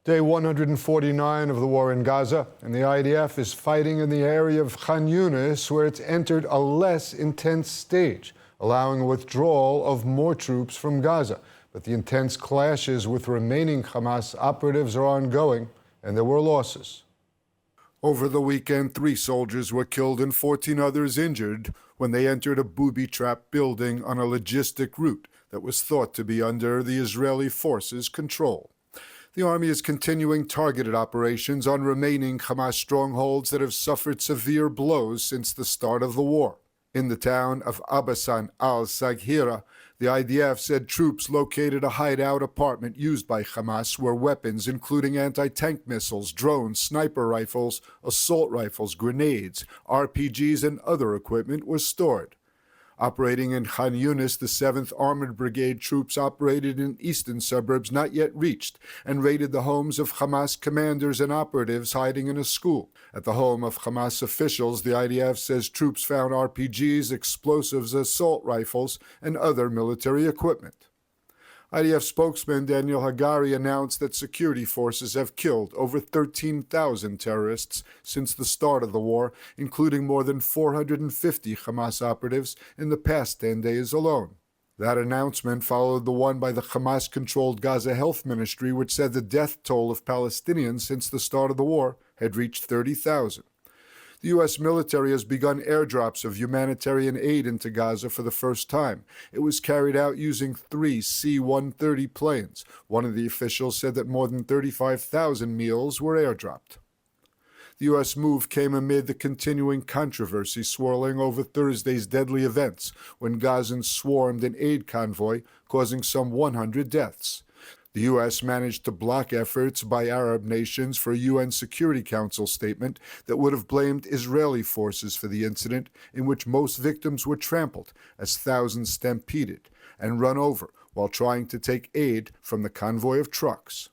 Day 149 of the war in Gaza, and the IDF is fighting in the area of Khan Yunis, where it's entered a less intense stage, allowing a withdrawal of more troops from Gaza. But the intense clashes with remaining Hamas operatives are ongoing, and there were losses. Over the weekend, 3 soldiers were killed and 14 others injured when they entered a booby-trapped building on a logistic route that was thought to be under the Israeli forces' control. The army is continuing targeted operations on remaining Hamas strongholds that have suffered severe blows since the start of the war. In the town of Abbasan al-Saghira, the IDF said troops located a hideout apartment used by Hamas where weapons including anti-tank missiles, drones, sniper rifles, assault rifles, grenades, RPGs, and other equipment was stored. Operating in Khan Yunis, the 7th Armored Brigade troops operated in eastern suburbs not yet reached and raided the homes of Hamas commanders and operatives hiding in a school. At the home of Hamas officials, the IDF says troops found RPGs, explosives, assault rifles, and other military equipment. IDF spokesman Daniel Hagari announced that security forces have killed over 13,000 terrorists since the start of the war, including more than 450 Hamas operatives in the past 10 days alone. That announcement followed the one by the Hamas-controlled Gaza Health Ministry, which said the death toll of Palestinians since the start of the war had reached 30,000. The U.S. military has begun airdrops of humanitarian aid into Gaza for the first time. It was carried out using 3 C-130 planes. One of the officials said that more than 35,000 meals were airdropped. The U.S. move came amid the continuing controversy swirling over Thursday's deadly events when Gazans swarmed an aid convoy, causing some 100 deaths. The U.S. managed to block efforts by Arab nations for a UN Security Council statement that would have blamed Israeli forces for the incident, in which most victims were trampled as thousands stampeded and run over while trying to take aid from the convoy of trucks.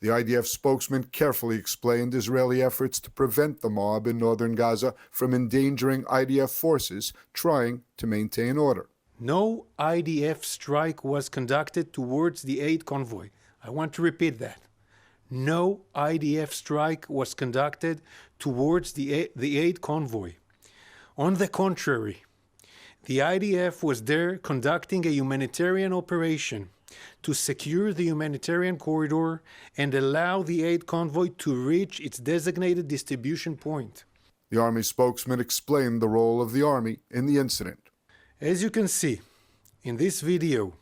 The IDF spokesman carefully explained Israeli efforts to prevent the mob in northern Gaza from endangering IDF forces trying to maintain order. No IDF strike was conducted towards the aid convoy. I want to repeat that. No IDF strike was conducted towards the aid convoy. On the contrary, the IDF was there conducting a humanitarian operation to secure the humanitarian corridor and allow the aid convoy to reach its designated distribution point. The Army spokesman explained the role of the Army in the incident. As you can see in this video,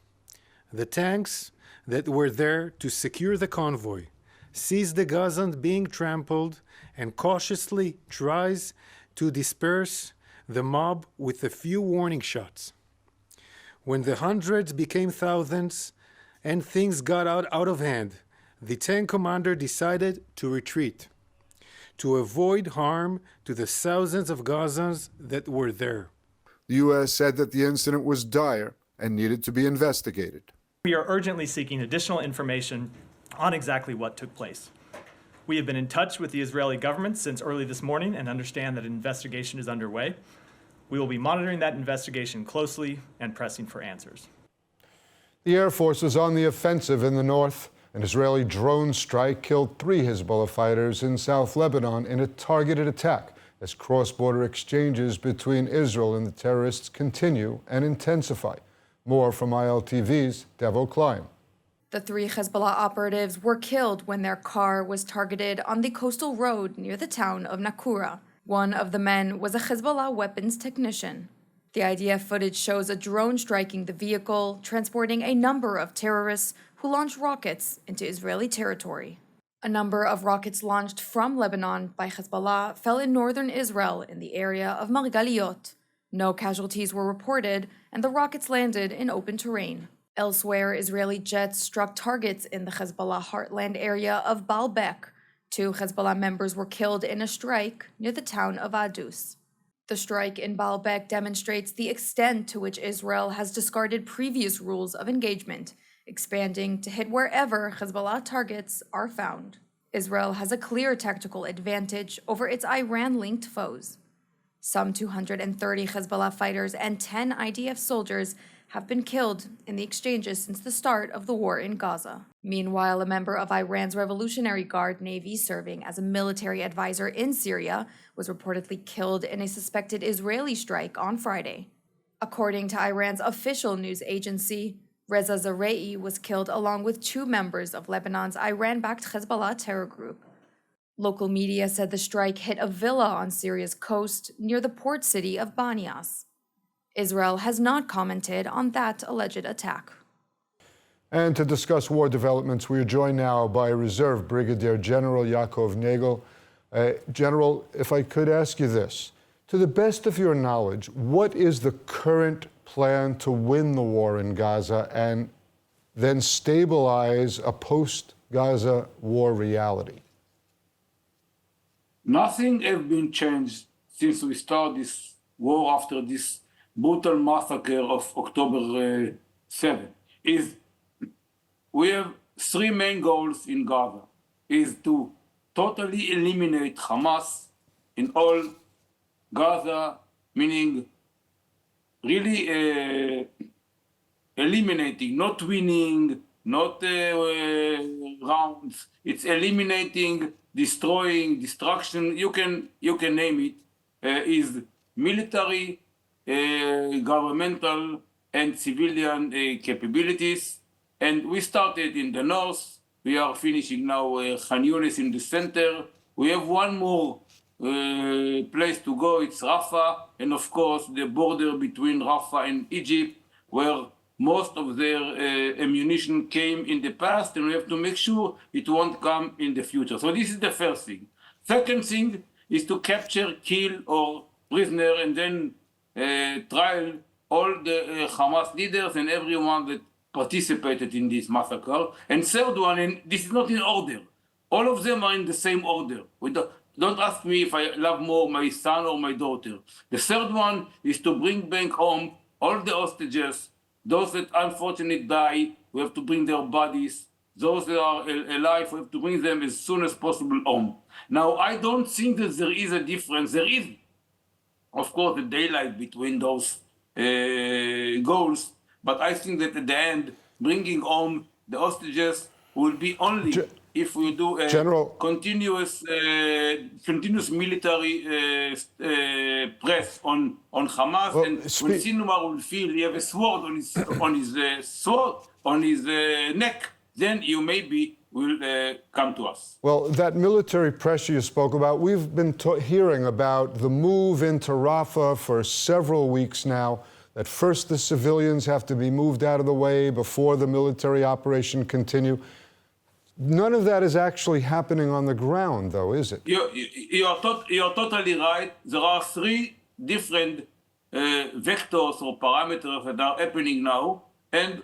the tanks that were there to secure the convoy sees the Gazans being trampled and cautiously tries to disperse the mob with a few warning shots. When the hundreds became thousands and things got out of hand, the tank commander decided to retreat to avoid harm to the thousands of Gazans that were there. The U.S. said that the incident was dire and needed to be investigated. We are urgently seeking additional information on exactly what took place. We have been in touch with the Israeli government since early this morning and understand that an investigation is underway. We will be monitoring that investigation closely and pressing for answers. The Air Force is on the offensive in the north. An Israeli drone strike killed 3 Hezbollah fighters in South Lebanon in a targeted attack, as cross-border exchanges between Israel and the terrorists continue and intensify. More from ILTV's Devo Klein. The 3 Hezbollah operatives were killed when their car was targeted on the coastal road near the town of Acre. One of the men was a Hezbollah weapons technician. The IDF footage shows a drone striking the vehicle, transporting a number of terrorists who launched rockets into Israeli territory. A number of rockets launched from Lebanon by Hezbollah fell in northern Israel in the area of Margaliot. No casualties were reported, and the rockets landed in open terrain. Elsewhere, Israeli jets struck targets in the Hezbollah heartland area of Baalbek. 2 Hezbollah members were killed in a strike near the town of Adus. The strike in Baalbek demonstrates the extent to which Israel has discarded previous rules of engagement, expanding to hit wherever Hezbollah targets are found. Israel has a clear tactical advantage over its Iran-linked foes. Some 230 Hezbollah fighters and 10 IDF soldiers have been killed in the exchanges since the start of the war in Gaza. Meanwhile, a member of Iran's Revolutionary Guard Navy serving as a military advisor in Syria was reportedly killed in a suspected Israeli strike on Friday. According to Iran's official news agency, Reza Zarei was killed along with 2 members of Lebanon's Iran-backed Hezbollah terror group. Local media said the strike hit a villa on Syria's coast near the port city of Banias. Israel has not commented on that alleged attack. And to discuss war developments, we are joined now by Reserve Brigadier General Yaakov Nagel. General, if I could ask you this, to the best of your knowledge, what is the current plan to win the war in Gaza and then stabilize a post-Gaza war reality? Nothing has been changed since we started this war after this brutal massacre of October 7. We have 3 main goals in Gaza. Is to totally eliminate Hamas in all Gaza, meaning really eliminating, not winning, not rounds. It's eliminating, destroying, destruction. You can name it. Is military, governmental, and civilian capabilities. And we started in the north. We are finishing now Khan Yunis in the center. We have one more place to go. It's Rafah, and of course the border between Rafah and Egypt, where most of their ammunition came in the past, and we have to make sure it won't come in the future. So this is the first thing. Second thing is to capture, kill, or prisoner, and then trial all the Hamas leaders and everyone that participated in this massacre. And third one, and this is not in order. All of them are in the same order. Don't ask me if I love more my son or my daughter. The third one is to bring back home all the hostages. Those that unfortunately die, we have to bring their bodies. Those that are alive, we have to bring them as soon as possible home. Now, I don't think that there is a difference. There is, of course, a daylight between those goals. But I think that at the end, bringing home the hostages will be only if we do a continuous military press on Hamas. And when Sinwar will feel he have a sword on his neck, then you maybe will come to us. Well, that military pressure you spoke about, we've been hearing about the move into Rafah for several weeks now. That first the civilians have to be moved out of the way before the military operation continue. None of that is actually happening on the ground, though, is it? You're totally right. There are 3 different vectors or parameters that are happening now, and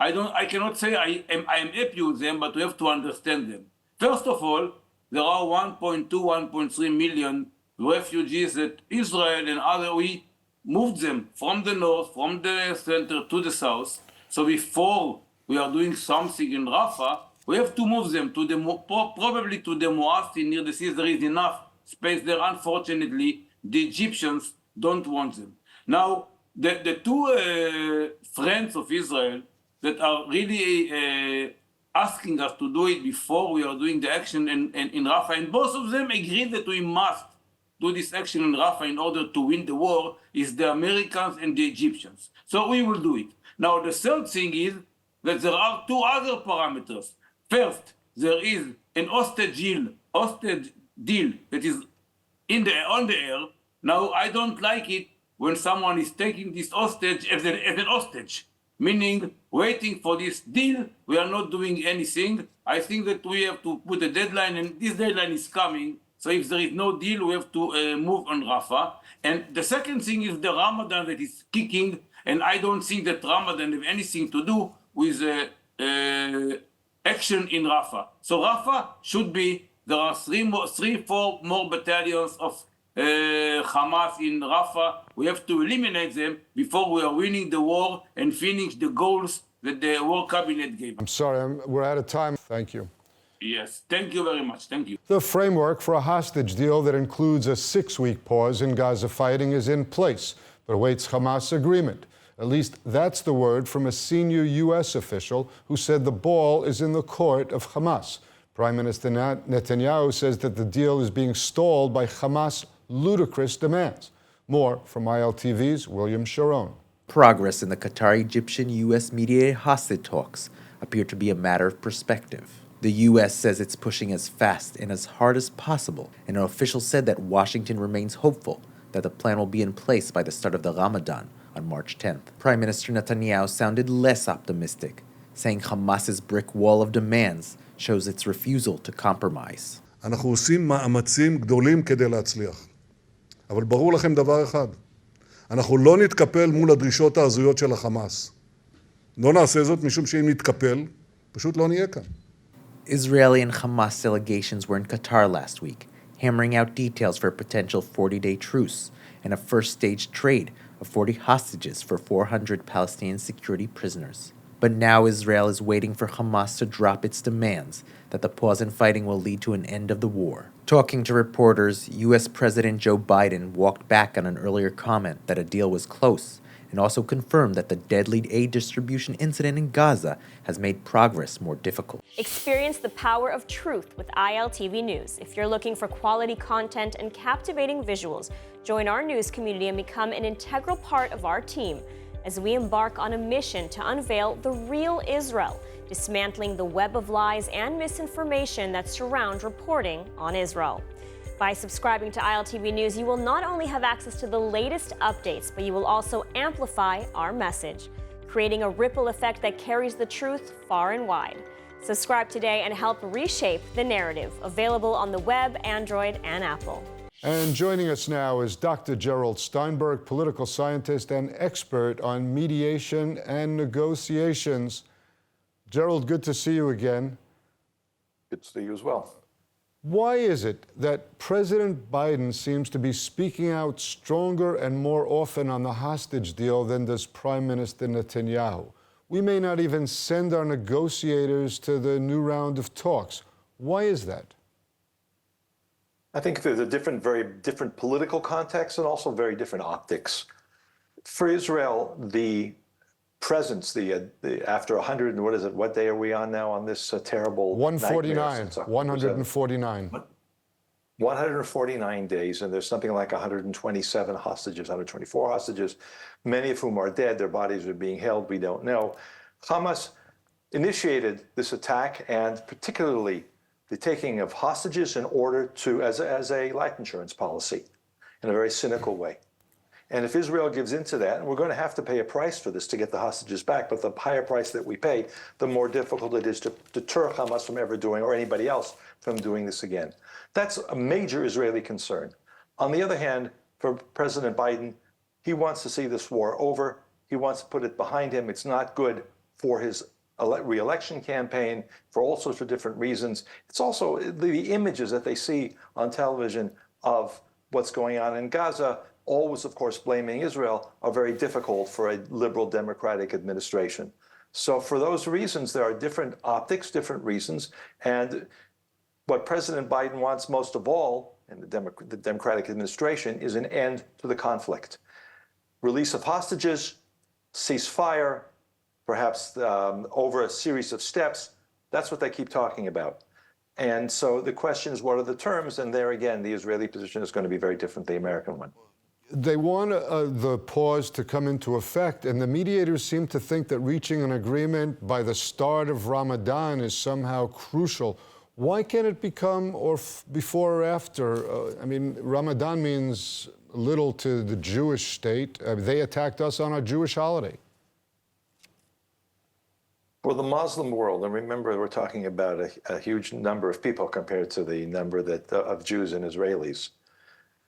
I cannot say I am happy with them, but we have to understand them. First of all, there are 1.2, 1.3 million refugees that Israel and we moved them from the north, from the center to the south. So before we are doing something in Rafah, we have to move them to probably to the Muassi near the sea. There is enough space there. Unfortunately, the Egyptians don't want them. Now, the 2 friends of Israel that are really asking us to do it before we are doing the action in Rafah, and both of them agree that we must do this action in Rafah in order to win the war, is the Americans and the Egyptians. So we will do it. Now, the third thing is that there are 2 other parameters. First, there is an hostage deal that is on the air. Now, I don't like it when someone is taking this hostage as an hostage, meaning waiting for this deal. We are not doing anything. I think that we have to put a deadline, and this deadline is coming. So if there is no deal, we have to move on Rafah. And the second thing is the Ramadan that is kicking, and I don't think that Ramadan has anything to do with action in Rafah. So Rafah should be, there are 4 more battalions of Hamas in Rafah. We have to eliminate them before we are winning the war and finish the goals that the war cabinet gave. I'm sorry, we're out of time. Thank you. Yes, thank you very much. Thank you. The framework for a hostage deal that includes a 6-week pause in Gaza fighting is in place, but awaits Hamas agreement. At least that's the word from a senior U.S. official who said the ball is in the court of Hamas. Prime Minister Netanyahu says that the deal is being stalled by Hamas' ludicrous demands. More from ILTV's William Sharon. Progress in the Qatar-Egyptian-U.S. mediated hostage talks appear to be a matter of perspective. The U.S. says it's pushing as fast and as hard as possible, and an official said that Washington remains hopeful that the plan will be in place by the start of the Ramadan on March 10th. Prime Minister Netanyahu sounded less optimistic, saying Hamas's brick wall of demands shows its refusal to compromise. אנחנו עושים מאמצים גדולים כדי להצליח. אבל ברור לכם דבר אחד, אנחנו לא נתקפל מול הדרישות ההזויות של החמאס. לא נעשה זאת משום שאם נתקפל, פשוט לא נהיה כאן. Israeli and Hamas delegations were in Qatar last week, hammering out details for a potential 40-day truce and a first-stage trade of 40 hostages for 400 Palestinian security prisoners. But now Israel is waiting for Hamas to drop its demands that the pause in fighting will lead to an end of the war. Talking to reporters, U.S. President Joe Biden walked back on an earlier comment that a deal was close and also confirmed that the deadly aid distribution incident in Gaza has made progress more difficult. Experience the power of truth with ILTV News. If you're looking for quality content and captivating visuals, join our news community and become an integral part of our team as we embark on a mission to unveil the real Israel, dismantling the web of lies and misinformation that surround reporting on Israel. By subscribing to ILTV News, you will not only have access to the latest updates, but you will also amplify our message, creating a ripple effect that carries the truth far and wide. Subscribe today and help reshape the narrative. Available on the web, Android, and Apple. And joining us now is Dr. Gerald Steinberg, political scientist and expert on mediation and negotiations. Gerald, good to see you again. Good to see you as well. Why is it that President Biden seems to be speaking out stronger and more often on the hostage deal than does Prime Minister Netanyahu? We may not even send our negotiators to the new round of talks. Why is that? I think there's a very different political context and also very different optics. For Israel, the presence, after 100, and what is it? What day are we on now on this terrible 149. 149. 149 days, and there's something like 127 hostages, 124 hostages, many of whom are dead. Their bodies are being held. We don't know. Hamas initiated this attack, and particularly the taking of hostages in order to, as a life insurance policy, in a very cynical way. And if Israel gives into that, and we're going to have to pay a price for this to get the hostages back, but the higher price that we pay, the more difficult it is to deter Hamas from ever doing, or anybody else from doing this again. That's a major Israeli concern. On the other hand, for President Biden, he wants to see this war over. He wants to put it behind him. It's not good for his re-election campaign for all sorts of different reasons. It's also the images that they see on television of what's going on in Gaza, always, of course, blaming Israel, are very difficult for a liberal democratic administration. So for those reasons, there are different optics, different reasons. And what President Biden wants most of all in the Democratic administration is an end to the conflict. Release of hostages, ceasefire, perhaps over a series of steps. That's what they keep talking about. And so the question is, what are the terms? And there again, the Israeli position is going to be very different than the American one. They want the pause to come into effect, and the mediators seem to think that reaching an agreement by the start of Ramadan is somehow crucial. Why can't it become before or after? I mean, Ramadan means little to the Jewish state. They attacked us on our Jewish holiday. For the Muslim world, and remember we're talking about a huge number of people compared to the number of Jews and Israelis.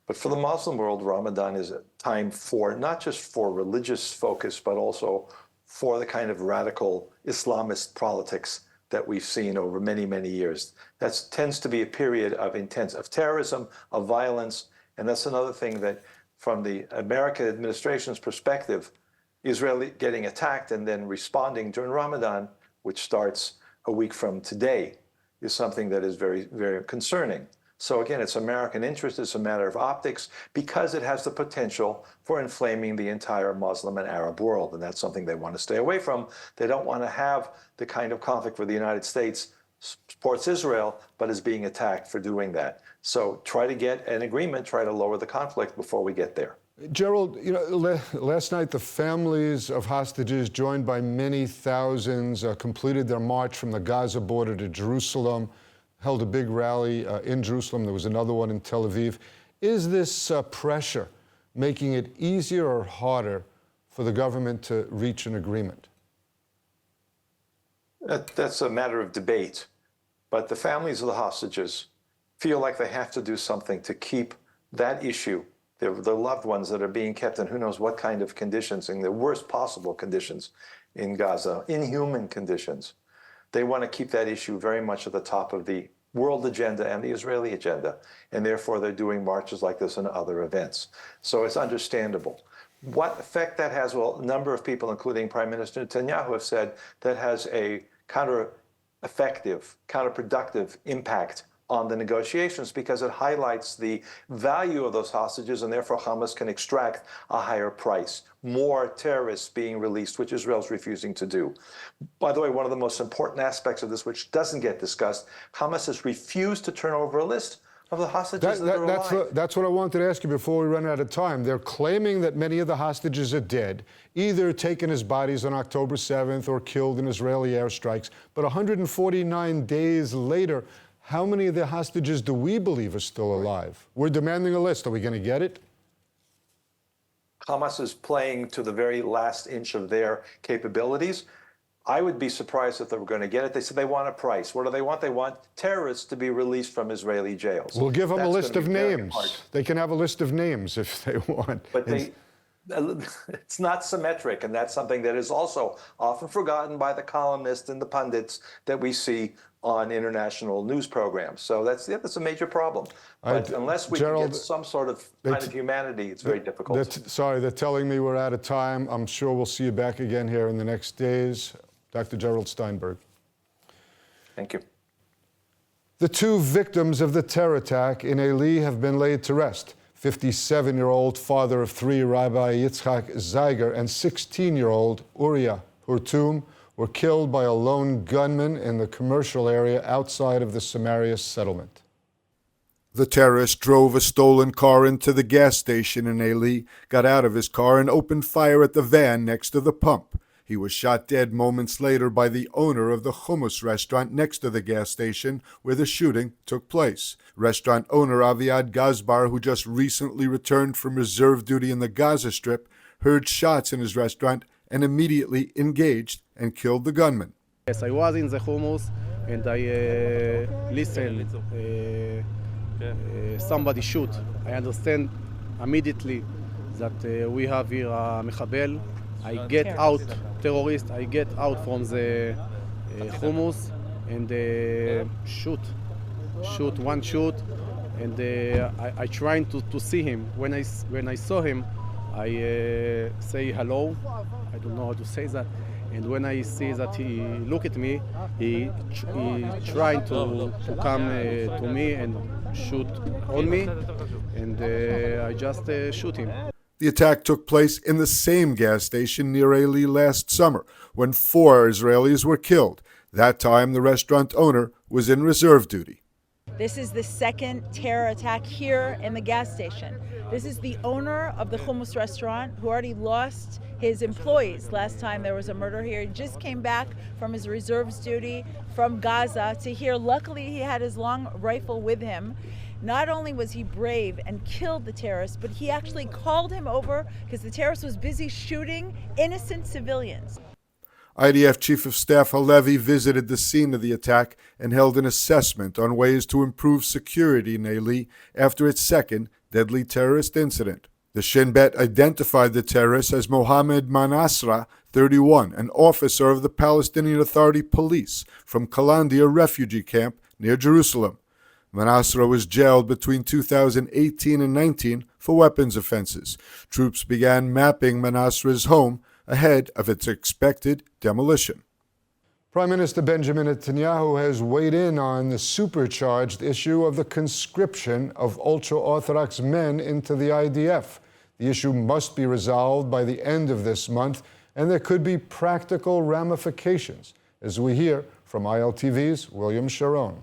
But for the Muslim world, Ramadan is a time for not just for religious focus, but also for the kind of radical Islamist politics that we've seen over many, many years. That tends to be a period of terrorism, of violence, and that's another thing that, from the American administration's perspective, Israel getting attacked and then responding during Ramadan, which starts a week from today, is something that is very, very concerning. So again, it's American interest, it's a matter of optics, because it has the potential for inflaming the entire Muslim and Arab world. And that's something they want to stay away from. They don't want to have the kind of conflict where the United States supports Israel, but is being attacked for doing that. So try to get an agreement, try to lower the conflict before we get there. Gerald, last night the families of hostages, joined by many thousands, completed their march from the Gaza border to Jerusalem, held a big rally in Jerusalem. There was another one in Tel Aviv. Is this pressure making it easier or harder for the government to reach an agreement? That's a matter of debate. But the families of the hostages feel like they have to do something to keep that issue, their loved ones that are being kept in who knows what kind of conditions, in the worst possible conditions in Gaza, inhuman conditions. They want to keep that issue very much at the top of the world agenda and the Israeli agenda. And therefore, they're doing marches like this and other events. So it's understandable. What effect that has? Well, a number of people, including Prime Minister Netanyahu, have said that has a counterproductive impact on the negotiations, because it highlights the value of those hostages, and therefore Hamas can extract a higher price. More terrorists being released, which Israel's refusing to do. By the way, one of the most important aspects of this, which doesn't get discussed, Hamas has refused to turn over a list of the hostages that are alive. That's what I wanted to ask you before we run out of time. They're claiming that many of the hostages are dead, either taken as bodies on October 7th or killed in Israeli airstrikes. But 149 days later, how many of the hostages do we believe are still alive? We're demanding a list. Are we going to get it? Hamas is playing to the very last inch of their capabilities. I would be surprised if they were going to get it. They said they want a price. What do they want? They want terrorists to be released from Israeli jails. We'll give them a list of names. Hard. They can have a list of names if they want. But it's not symmetric, and that's something that is also often forgotten by the columnists and the pundits that we see on international news programs. So that's a major problem. But unless we Gerald, can get some sort of kind of humanity, it's very difficult. Sorry, they're telling me we're out of time. I'm sure we'll see you back again here in the next days. Dr. Gerald Steinberg. Thank you. The two victims of the terror attack in Eli have been laid to rest. 57-year-old father of three, Rabbi Yitzchak Zeiger, and 16-year-old Uriah Hurtum were killed by a lone gunman in the commercial area outside of the Samaria settlement. The terrorist drove a stolen car into the gas station in Eli, got out of his car, and opened fire at the van next to the pump. He was shot dead moments later by the owner of the hummus restaurant next to the gas station where the shooting took place. Restaurant owner Aviad Gazbar, who just recently returned from reserve duty in the Gaza Strip, heard shots in his restaurant and immediately engaged and killed the gunman. Yes, I was in the hummus and I listened. Somebody shoot. I understand immediately that we have here a mechabel. I get out, terrorist. I get out from the hummus and shoot one shoot, and I trying to see him. When I saw him, I say hello. I don't know how to say that. And when I see that he look at me, he trying to come to me and shoot on me, and I just shoot him. The attack took place in the same gas station near Eli last summer, when 4 Israelis were killed. That time, the restaurant owner was in reserve duty. This is the second terror attack here in the gas station. This is the owner of the hummus restaurant who already lost his employees. Last time there was a murder here. He just came back from his reserves duty from Gaza to here. Luckily, he had his long rifle with him. Not only was he brave and killed the terrorist, but he actually called him over because the terrorist was busy shooting innocent civilians. IDF Chief of Staff Halevi visited the scene of the attack and held an assessment on ways to improve security in Eli after its second deadly terrorist incident. The Shin Bet identified the terrorist as Mohammed Manasra, 31, an officer of the Palestinian Authority Police from Kalandia refugee camp near Jerusalem. Manasra was jailed between 2018 and 19 for weapons offenses. Troops began mapping Manasra's home ahead of its expected demolition. Prime Minister Benjamin Netanyahu has weighed in on the supercharged issue of the conscription of Ultra Orthodox men into the IDF. The issue must be resolved by the end of this month, and there could be practical ramifications, as we hear from ILTV's William Sharon.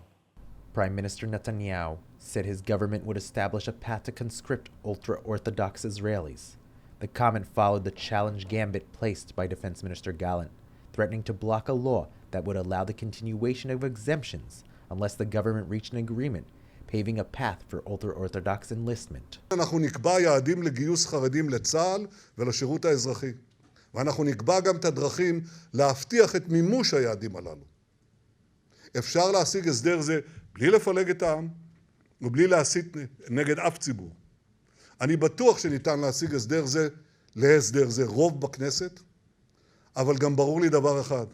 Prime Minister Netanyahu said his government would establish a path to conscript ultra-Orthodox Israelis. The comment followed the challenge gambit placed by Defense Minister Gallant, threatening to block a law that would allow the continuation of exemptions unless the government reached an agreement, paving a path for ultra-Orthodox enlistment. אנחנו נקבע יעדים לגיוס חרדים לצה"ל ולשירות האזרחי. ואנחנו נקבע גם את הדרכים להבטיח את מימוש היעדים הללו. אפשר להשיג הסדר זה בלי לפלג את העם ובלי להסית נגד אף ציבור. אני בטוח שניתן להשיג להסדר זה רוב בכנסת, אבל גם ברור לי דבר אחד,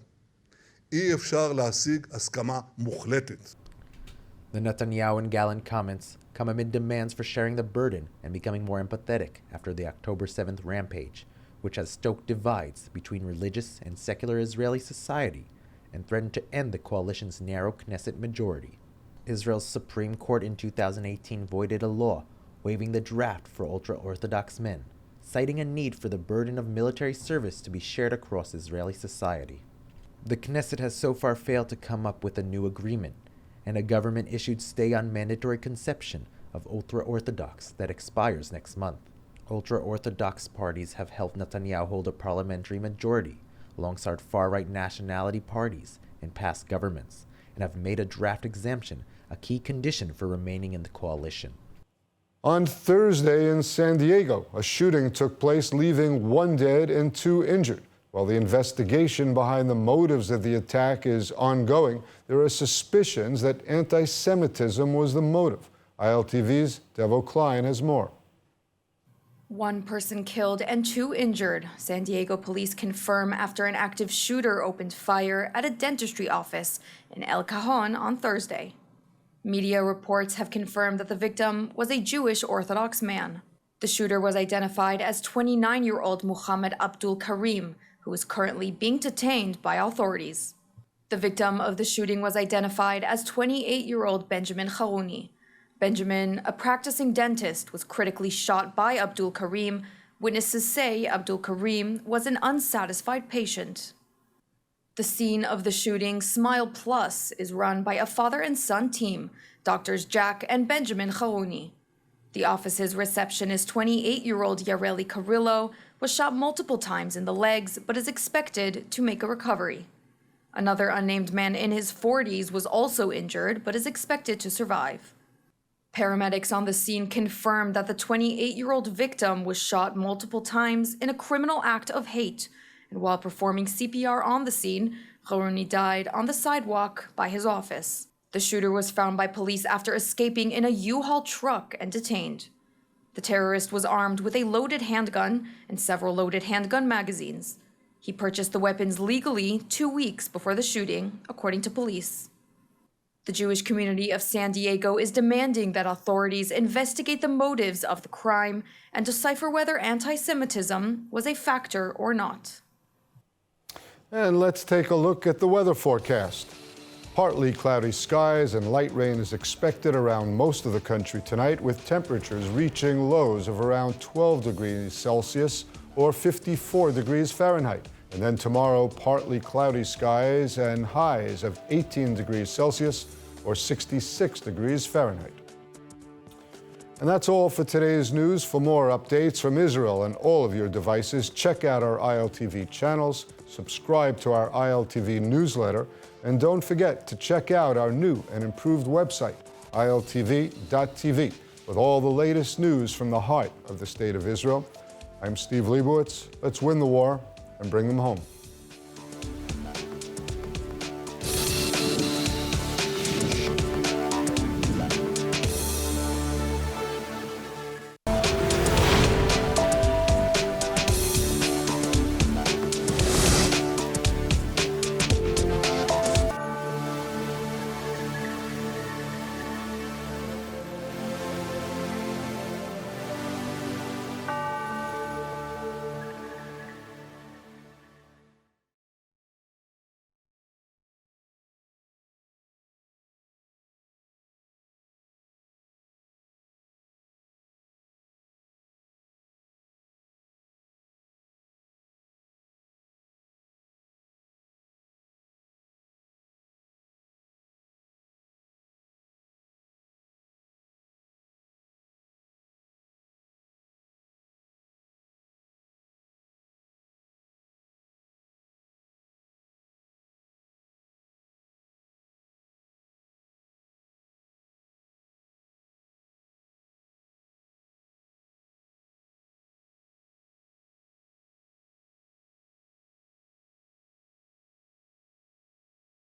אי אפשר להשיג הסכמה מוחלטת. The Netanyahu and Gallant comments come amid demands for sharing the burden and becoming more empathetic after the October 7th rampage, which has stoked divides between religious and secular Israeli society and threatened to end the coalition's narrow Knesset majority. Israel's Supreme Court in 2018 voided a law waiving the draft for ultra-Orthodox men, citing a need for the burden of military service to be shared across Israeli society. The Knesset has so far failed to come up with a new agreement, and a government-issued stay on mandatory conception of ultra-Orthodox that expires next month. Ultra-Orthodox parties have helped Netanyahu hold a parliamentary majority alongside far-right nationality parties in past governments, and have made a draft exemption a key condition for remaining in the coalition. On Thursday in San Diego, a shooting took place, leaving 1 dead and 2 injured. While the investigation behind the motives of the attack is ongoing, there are suspicions that anti-Semitism was the motive. ILTV's Devo Klein has more. 1 person killed and 2 injured, San Diego police confirm after an active shooter opened fire at a dentistry office in El Cajon on Thursday. Media reports have confirmed that the victim was a Jewish Orthodox man. The shooter was identified as 29-year-old Muhammad Abdul Karim, who is currently being detained by authorities. The victim of the shooting was identified as 28-year-old Benjamin Harouni. Benjamin, a practicing dentist, was critically shot by Abdul Karim. Witnesses say Abdul Karim was an unsatisfied patient. The scene of the shooting, Smile Plus, is run by a father and son team, Doctors Jack and Benjamin Harouni. The office's receptionist, 28-year-old Yareli Carrillo, was shot multiple times in the legs but is expected to make a recovery. Another unnamed man in his 40s was also injured but is expected to survive. Paramedics on the scene confirmed that the 28-year-old victim was shot multiple times in a criminal act of hate, and while performing CPR on the scene, Harouni died on the sidewalk by his office. The shooter was found by police after escaping in a U-Haul truck and detained. The terrorist was armed with a loaded handgun and several loaded handgun magazines. He purchased the weapons legally 2 weeks before the shooting, according to police. The Jewish community of San Diego is demanding that authorities investigate the motives of the crime and decipher whether anti-Semitism was a factor or not. And let's take a look at the weather forecast. Partly cloudy skies and light rain is expected around most of the country tonight, with temperatures reaching lows of around 12 degrees Celsius or 54 degrees Fahrenheit. And then tomorrow, partly cloudy skies and highs of 18 degrees Celsius or 66 degrees Fahrenheit. And that's all for today's news. For more updates from Israel and all of your devices, check out our ILTV channels, subscribe to our ILTV newsletter, and don't forget to check out our new and improved website, ILTV.tv, with all the latest news from the heart of the State of Israel. I'm Steve Leibowitz. Let's win the war and bring them home.